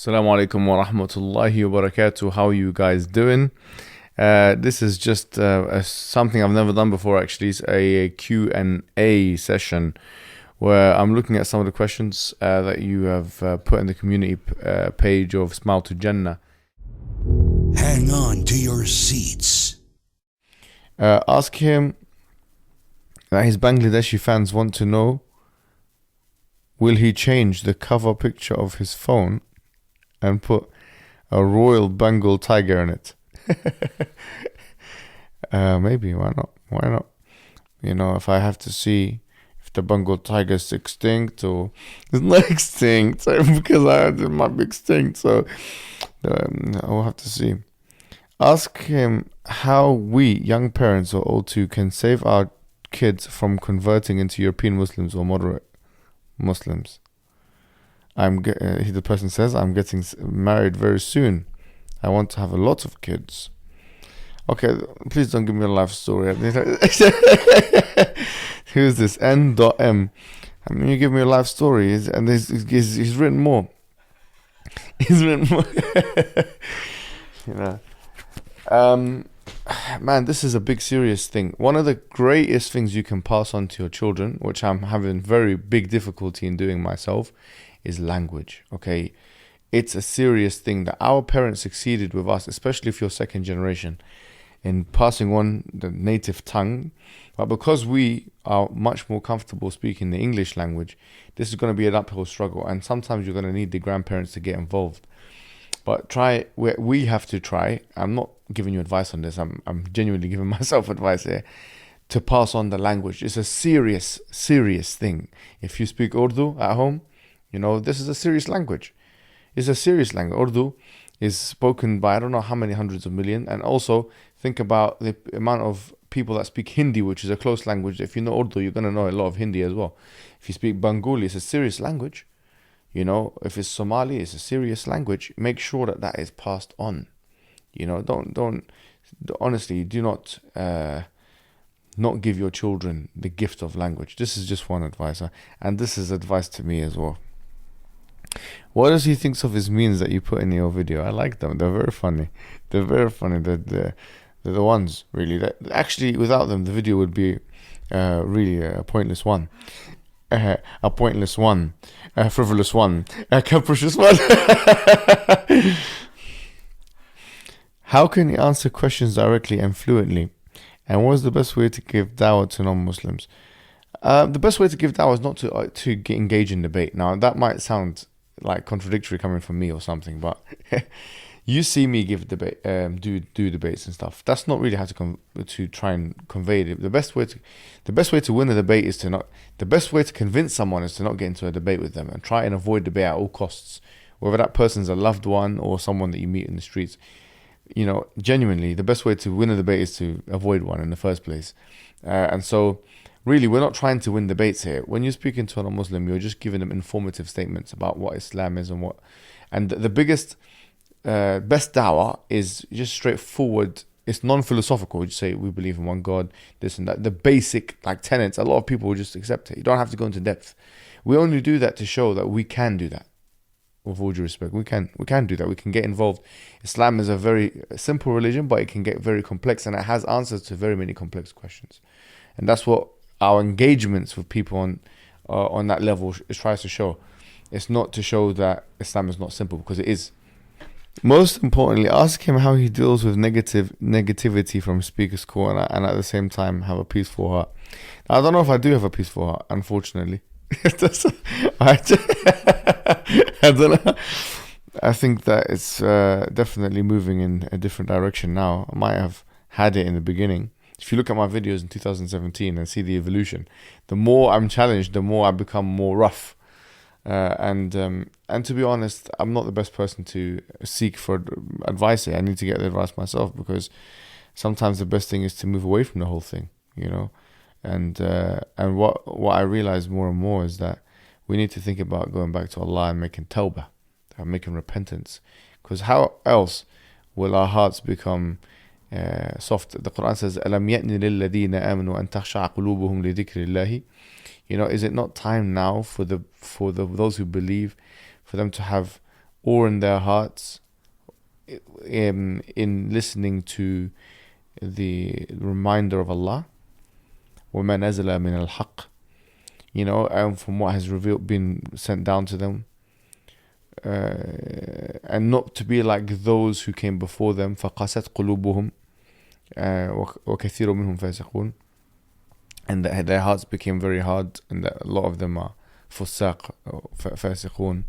Assalamu alaikum wa rahmatullahi wa barakatuh. How are you guys doing? This is just something I've never done before actually. It's a Q&A session where I'm looking at some of the questions that you have put in the community page of Smile to Jannah. Hang on to your seats. Ask him that his Bangladeshi fans want to know, will he change the cover picture of his phone and put a royal Bengal tiger in it? Maybe, why not? Why not? You know, if I have to see if the Bengal tiger is extinct or it's not extinct, because it might be extinct, so I'll have to see. Ask him how we, young parents or old too, can save our kids from converting into European Muslims or moderate Muslims. The person says, I'm getting married very soon. I want to have a lot of kids. Okay, please don't give me a life story. Who's this? N.M. I mean, you give me a life story, and he's written more. He's written more. You know. Man, this is a big serious thing. One of the greatest things you can pass on to your children, which I'm having very big difficulty in doing myself, is language. Okay, it's a serious thing that our parents succeeded with us, especially if you're second generation, in passing on the native tongue. But because we are much more comfortable speaking the English language, this is going to be an uphill struggle, and sometimes you're going to need the grandparents to get involved. But we have to try. I'm not giving you advice on this. I'm genuinely giving myself advice here, to pass on the language. It's a serious thing. If you speak Urdu at home, you know, this is a serious language. It's a serious language. Urdu is spoken by I don't know how many hundreds of millions. And also think about the amount of people that speak Hindi, which is a close language. If you know Urdu, you're going to know a lot of Hindi as well. If you speak Bengali, it's a serious language. You know, if it's Somali, it's a serious language. Make sure that that is passed on. You know, honestly, do not give your children the gift of language. This is just one advice, and this is advice to me as well. What does he thinks of his memes that you put in your video? I like them. They're very funny. They're very funny. They're the ones, really. That actually, without them, the video would be really a pointless one. A pointless one. A frivolous one. A capricious one. How can you answer questions directly and fluently? And what is the best way to give dawah to non-Muslims? The best way to give dawah is not to engage in debate. Now, that might sound like contradictory coming from me or something, but you see me give debate, do debates and stuff. That's not really how to try and convey it. The best way to win a debate is to not. The best way to convince someone is to not get into a debate with them and try and avoid debate at all costs. Whether that person's a loved one or someone that you meet in the streets, you know, genuinely, the best way to win a debate is to avoid one in the first place. And so, really, we're not trying to win debates here. When you're speaking to a non-Muslim, you're just giving them informative statements about what Islam is and what. And the biggest, best dawah is just straightforward. It's non-philosophical. You say, we believe in one God, this and that. The basic, like, tenets, a lot of people will just accept it. You don't have to go into depth. We only do that to show that we can do that. With all due respect, we can do that. We can get involved. Islam is a very simple religion, but it can get very complex, and it has answers to very many complex questions. And that's what our engagements with people on that level tries to show. It's not to show that Islam is not simple, because it is. Most importantly, ask him how he deals with negativity from Speaker's Corner, and at the same time have a peaceful heart. Now, I don't know if I do have a peaceful heart, unfortunately. I don't know. I think that it's definitely moving in a different direction now. I might have had it in the beginning. If you look at my videos in 2017 and see the evolution, the more I'm challenged, the more I become more rough. And to be honest, I'm not the best person to seek for advice here. I need to get the advice myself, because sometimes the best thing is to move away from the whole thing, you know. And what I realize more and more is that we need to think about going back to Allah and making tawbah, and making repentance. Because how else will our hearts become soft? The Quran says, أَلَمْ يَأْنِ لِلَّذِينَ آمَنُوا أَن تَخْشَعَ قُلُوبُهُمْ لِذِكْرِ اللَّهِ. You know, is it not time now for those who believe, for them to have or in their hearts in listening to the reminder of Allah, وَمَا نَزَلَ مِنَ الْحَقِّ, and from what has been sent down to them, and not to be like those who came before them. فَقَسَتْ قُلُوبُهُمْ وَكَثِيرٌ مِنْهُمْ فَاسِقُونَ, and that their hearts became very hard, and that a lot of them are fusaq, fasiqun,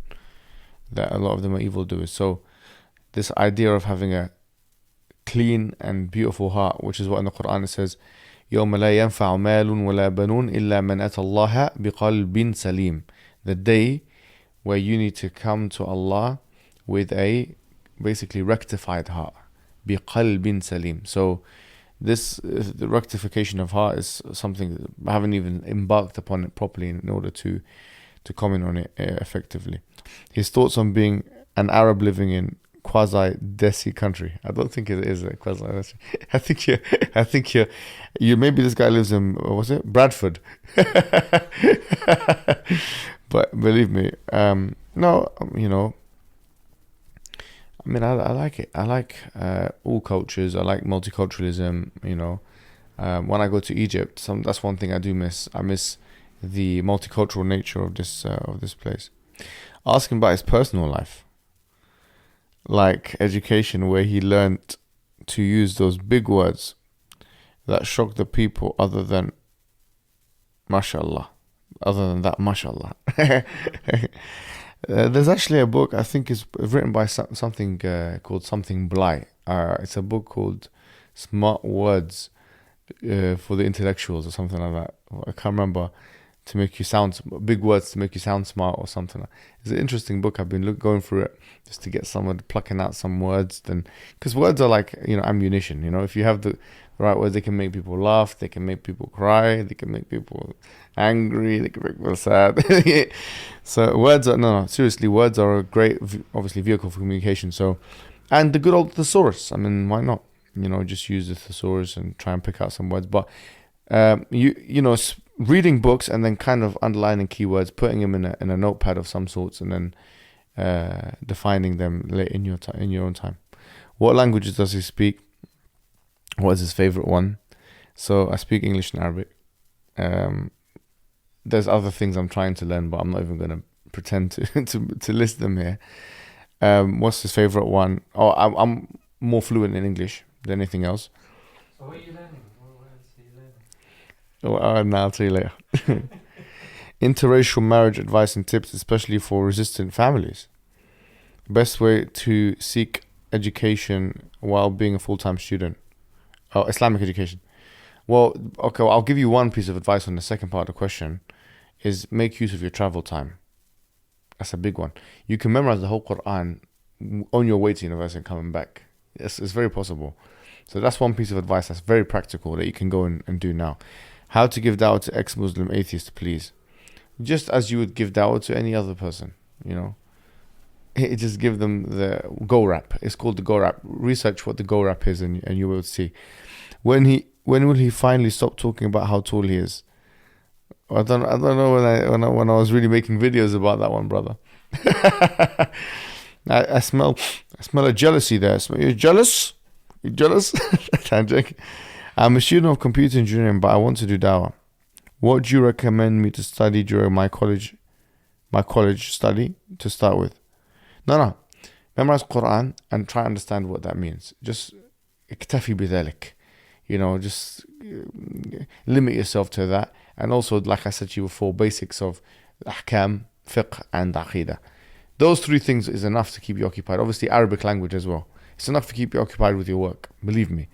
that a lot of them are evildoers. So this idea of having a clean and beautiful heart, which is what in the Quran it says, يَوْمَ لَا يَنْفَعُ مَالٌ وَلَا بَنُونَ إِلَّا مَنْ أَتَى اللَّهَ بِقَلْبٍ سَلِيمٍ. The day where you need to come to Allah with a basically rectified heart. بِقَلْبٍ سَلِيمٍ. So the rectification of heart is something I haven't even embarked upon it properly in order to comment on it effectively. His thoughts on being an Arab living in quasi-Desi country. I don't think it is a quasi-Desi. I think you maybe this guy lives in, what was it? Bradford. But believe me, no, I mean, I like it. I like all cultures. I like multiculturalism. When I go to Egypt, that's one thing I do miss. I miss the multicultural nature of this place. Ask him about his personal life, like education, where he learned to use those big words that shock the people. Other than mashallah, mashallah. There's actually a book, I think it's written by something called Something Bly. It's a book called Smart Words for the Intellectuals or something like that. I can't remember. To make you sound, big words to make you sound smart or something. It's an interesting book. I've been going through it just to get someone plucking out some words. Then, because words are like ammunition. If you have the right words, they can make people laugh. They can make people cry. They can make people angry. They can make people sad. So words are seriously. Words are a great, obviously, vehicle for communication. So, and the good old thesaurus. I mean, why not? Just use the thesaurus and try and pick out some words. But reading books and then kind of underlining keywords, putting them in a notepad of some sorts, and then defining them in your own time. What languages does he speak? What is his favorite one? So I speak English and Arabic. There's other things I'm trying to learn, but I'm not even going to pretend to list them here. What's his favorite one? Oh, I'm more fluent in English than anything else. So what are you learning? What else are you learning? I'll tell you later. Interracial marriage advice and tips, especially for resistant families. Best way to seek education while being a full-time student. Oh, Islamic education. Well, okay, I'll give you one piece of advice on the second part of the question, is make use of your travel time. That's a big one. You can memorize the whole Quran on your way to university and coming back. It's very possible. So that's one piece of advice that's very practical that you can go and do now. How to give dawah to ex-Muslim atheists, please. Just as you would give dawah to any other person, Just give them the go rap. It's called the go rap. Research what the go rap is and you will see. When will he finally stop talking about how tall he is? I don't know when I was really making videos about that one, brother. I smell a jealousy there. You're jealous? You jealous? I'm joking. I'm a student of computer engineering, but I want to do dawah. What do you recommend me to study during my college study to start with? No. Memorize Quran and try to understand what that means. Just اكتفي بذلك. Just limit yourself to that. And also, like I said to you before, basics of ahkam, fiqh, and aqidah. Those three things is enough to keep you occupied. Obviously, Arabic language as well. It's enough to keep you occupied with your work. Believe me.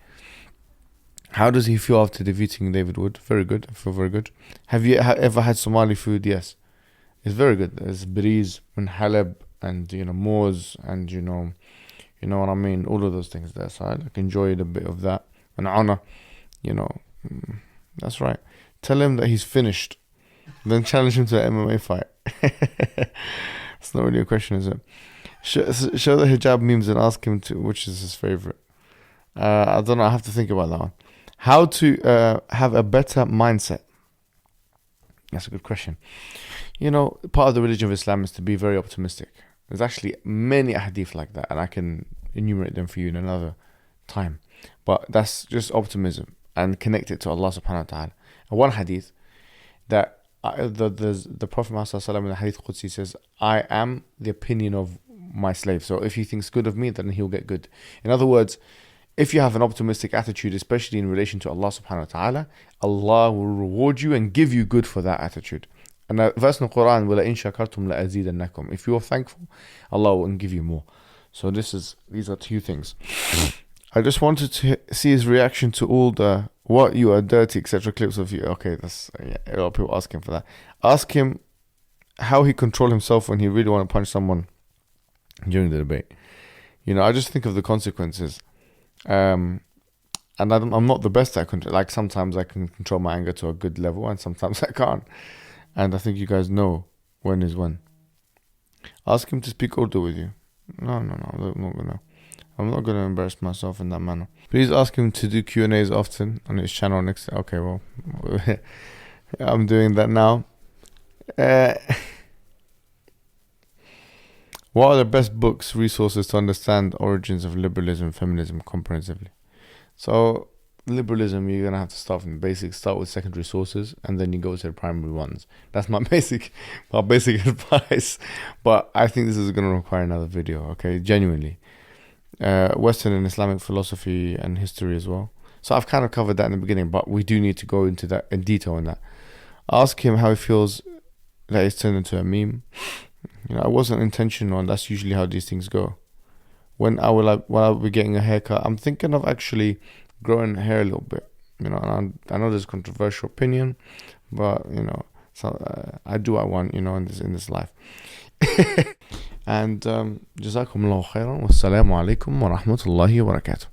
How does he feel after defeating David Wood? Very good. I feel very good. Have you ever had Somali food? Yes. It's very good. There's bariz and halab and, moors and, you know what I mean? All of those things there. So I enjoyed a bit of that. And honor, that's right. Tell him that he's finished. Then challenge him to an MMA fight. It's not really a question, is it? Show the hijab memes and ask him which is his favorite. I don't know. I have to think about that one. How to have a better mindset? That's a good question. Part of the religion of Islam is to be very optimistic. There's actually many hadith like that, and I can enumerate them for you in another time. But that's just optimism and connect it to Allah subhanahu wa ta'ala. And one hadith that the Prophet Muhammad in the Hadith Qudsi says, I am the opinion of my slave. So if he thinks good of me, then he'll get good. In other words, if you have an optimistic attitude, especially in relation to Allah subhanahu wa ta'ala, Allah will reward you and give you good for that attitude. And a verse in the Quran, وَلَئِن شَكَرْتُمْ لَأَزِيدَنَّكُمْ. If you are thankful, Allah will give you more. So these are two things. I just wanted to see his reaction to all the what you are dirty, etc. clips of you. Okay, that's a lot of people asking for that. Ask him how he controlled himself when he really want to punch someone during the debate. I just think of the consequences. And I'm not the best at control. Like sometimes I can control my anger to a good level, and sometimes I can't. And I think you guys know when is when. Ask him to speak Urdu with you. No, I'm not gonna embarrass myself in that manner. Please ask him to do Q&As often on his channel next. Okay, well, I'm doing that now. What are the best books, resources to understand origins of liberalism, feminism comprehensively? So, liberalism, you're gonna have to start from the basics. Start with secondary sources, and then you go to the primary ones. That's my basic advice. But I think this is gonna require another video. Okay, genuinely. Western and Islamic philosophy and history as well. So I've kind of covered that in the beginning, but we do need to go into that in detail on that. Ask him how he feels that it's turned into a meme. It wasn't intentional, and that's usually how these things go. When I will be getting a haircut, I'm thinking of actually growing hair a little bit. And I know there's a controversial opinion, but so I do what I want, in this life. And جزاكم الله خيرا والسلام عليكم ورحمة الله وبركاته.